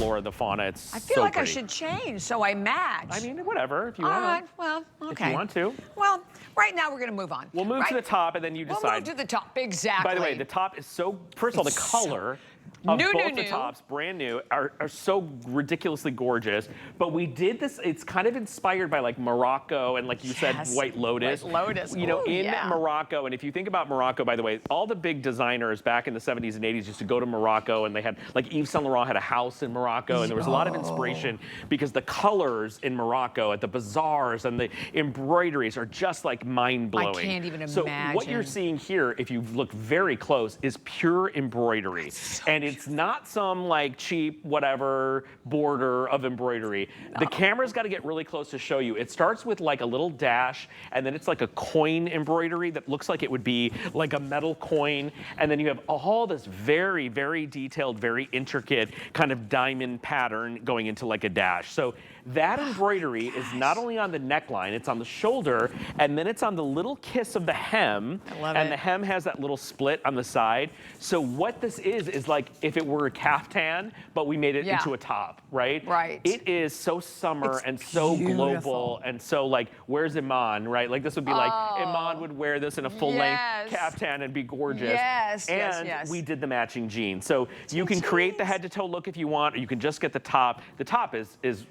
flora, the fauna. It's I feel so like pretty. I should change so I match. I mean, whatever, if you want. All right, well, okay. If you want to. Well, right now we're going to move on. We'll move to the top, and then you decide. We'll move to the top, exactly. By the way, the top is so, first of all, the color of both the tops, brand new, are so ridiculously gorgeous. But we did this, it's kind of inspired by like Morocco and like you said, White Lotus. White Lotus. You know, Ooh, in Morocco, and if you think about Morocco, by the way, all the big designers back in the 70s and 80s used to go to Morocco, and they had, like Yves Saint Laurent had a house in Morocco, and there was a lot of inspiration because the colors in Morocco at the bazaars and the embroideries are just like mind-blowing. I can't even imagine. So what you're seeing here, if you look very close, is pure embroidery. And it's not some like cheap whatever border of embroidery. No. The camera's got to get really close to show you. It starts with like a little dash, and then it's like a coin embroidery that looks like it would be like a metal coin, and then you have all this very, very detailed, very intricate kind of diamond pattern going into like a dash. So that embroidery is not only on the neckline, it's on the shoulder, and then it's on the little kiss of the hem. I love it. And the hem has that little split on the side. So what this is like if it were a caftan, but we made it into a top, right? Right. It is so summer and so global and so like, where's Iman, right? Like this would be like, Iman would wear this in a full-length caftan and be gorgeous. Yes, and we did the matching jeans. So you can create the head-to-toe look if you want, or you can just get the top. The top is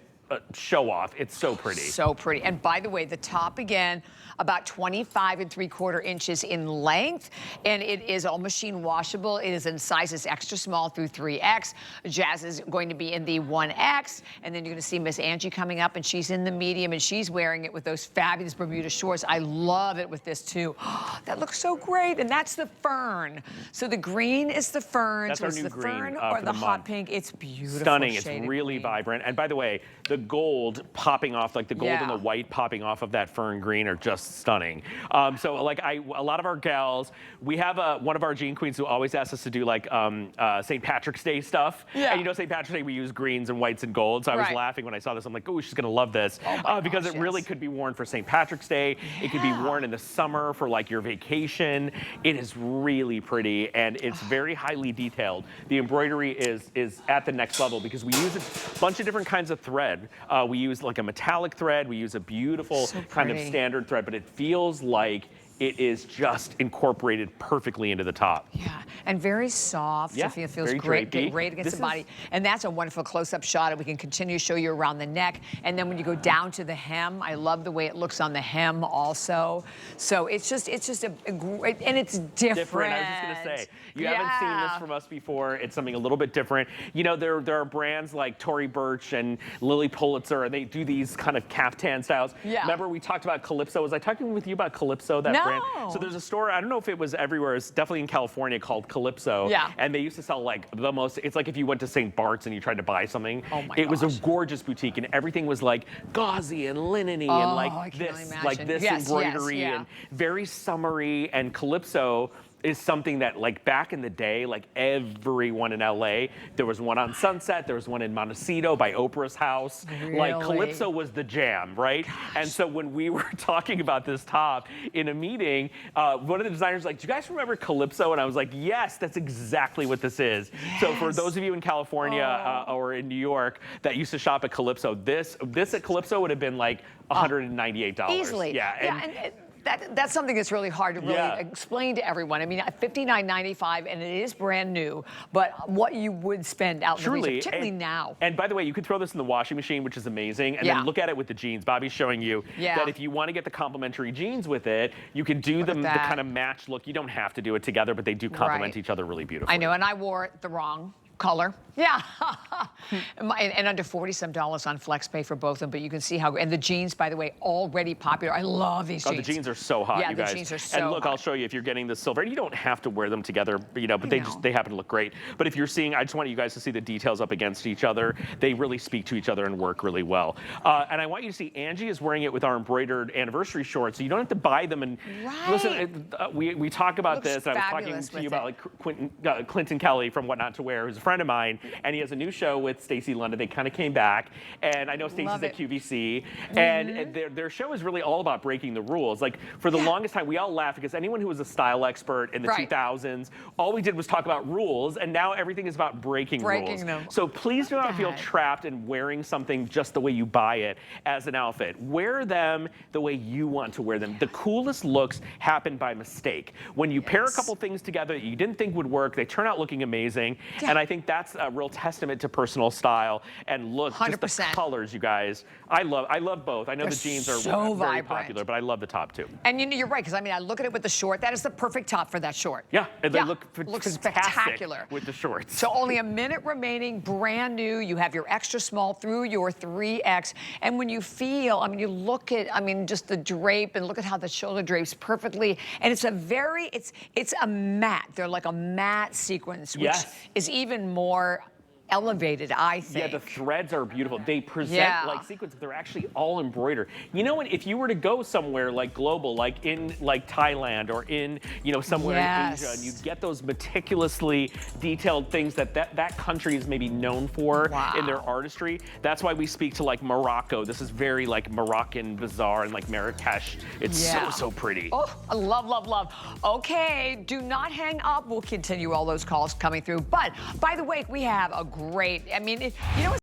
show off. It's so pretty. So pretty. And by the way, the top again, about 25 3/4 inches in length, and it is all machine washable. It is in sizes extra small through 3X. Jazz is going to be in the 1X, and then you're going to see Miss Angie coming up, and she's in the medium, and she's wearing it with those fabulous Bermuda shorts. I love it with this too. That looks so great, and that's the fern. So the green is the fern. That's so our it's new the green, fern or the hot pink. It's beautiful. Stunning. It's really vibrant. And by the way, the gold popping off, like the gold and the white popping off of that fern green are just stunning. So like a lot of our gals, we have one of our jean queens who always asks us to do like St. Patrick's Day stuff. And you know, St. Patrick's Day we use greens and whites and golds. So I was laughing when I saw this. I'm like, oh, she's gonna love this because it really could be worn for St. Patrick's Day. It could be worn in the summer for like your vacation. It is really pretty and it's very highly detailed. The embroidery is at the next level because we use a bunch of different kinds of thread. We use like a metallic thread. We use a beautiful kind of standard thread, but it feels like it is just incorporated perfectly into the top. Yeah, and very soft. Yeah, it feels great against the body. And that's a wonderful close-up shot. We can continue to show you around the neck. And then when you go down to the hem, I love the way it looks on the hem also. So it's just a great, and it's different. I was just gonna say, you haven't seen this from us before. It's something a little bit different. You know, there are brands like Tory Burch and Lily Pulitzer, and they do these kind of caftan styles. Yeah. Remember we talked about Calypso? Was I talking with you about Calypso, that brand? So there's a store, I don't know if it was everywhere, it's definitely in California, called Calypso. Yeah. And they used to sell like the most, it's like if you went to St. Bart's and you tried to buy something. Oh my gosh. It was a gorgeous boutique and everything was like gauzy and linen-y and like this embroidery and very summery, and Calypso is something that like back in the day, like everyone in LA, there was one on Sunset, there was one in Montecito by Oprah's house. Really? Like Calypso was the jam, right? Gosh. And so when we were talking about this top in a meeting, one of the designers was like, do you guys remember Calypso? And I was like, yes, that's exactly what this is. Yes. So for those of you in California or in New York that used to shop at Calypso, this at Calypso would have been like $198. Easily. Yeah. And that's something that's really hard to really explain to everyone. I mean, $59.95, and it is brand new, but what you would spend out in the region, particularly now. And by the way, you could throw this in the washing machine, which is amazing, and then look at it with the jeans. Bobby's showing you that if you want to get the complementary jeans with it, you can do the kind of match look. You don't have to do it together, but they do complement each other really beautifully. I know, and I wore it the wrong color. Yeah. And under $40-some on FlexPay for both of them, but you can see how, and the jeans, by the way, already popular. I love these jeans. Oh, the jeans are so hot, you guys. Yeah, the jeans are so And look, I'll show you if you're getting the silver. And you don't have to wear them together, you know, but they happen to look great. But if you're seeing, I just want you guys to see the details up against each other. They really speak to each other and work really well. And I want you to see, Angie is wearing it with our embroidered anniversary shorts, so you don't have to buy them. And listen, we talk about this. I was talking to you about like Clinton Kelly from What Not to Wear, who's a friend friend of mine, and he has a new show with Stacey London. They kind of came back, and I know Stacey's at QVC, and their show is really all about breaking the rules. Like, for the longest time, we all laugh because anyone who was a style expert in the 2000s, all we did was talk about rules, and now everything is about breaking rules. So please do not feel trapped in wearing something just the way you buy it as an outfit. Wear them the way you want to wear them. The coolest looks happen by mistake. When you pair a couple things together that you didn't think would work, they turn out looking amazing. And I think that's a real testament to personal style and look. 100%. Just the colors, you guys. I love both. I know the jeans are so very popular, but I love the top too. And you're right, because I mean, I look at it with the short. That is the perfect top for that short. Yeah, and they look spectacular with the shorts. So only a minute remaining, brand new. You have your extra small through your 3X. And when you feel, I mean, you look at, I mean, just the drape, and look at how the shoulder drapes perfectly. And it's a very, it's a matte. They're like a matte sequence, which is even more elevated, I think. Yeah, the threads are beautiful. They present like sequins. They're actually all embroidered. You know what? If you were to go somewhere like global, like in Thailand or in somewhere in Asia, and you get those meticulously detailed things that country is maybe known for in their artistry. That's why we speak to like Morocco. This is very like Moroccan bazaar and like Marrakesh. It's so pretty. Oh, I love, love, love. Okay, do not hang up. We'll continue all those calls coming through. But by the way, we have a great, I mean, you know.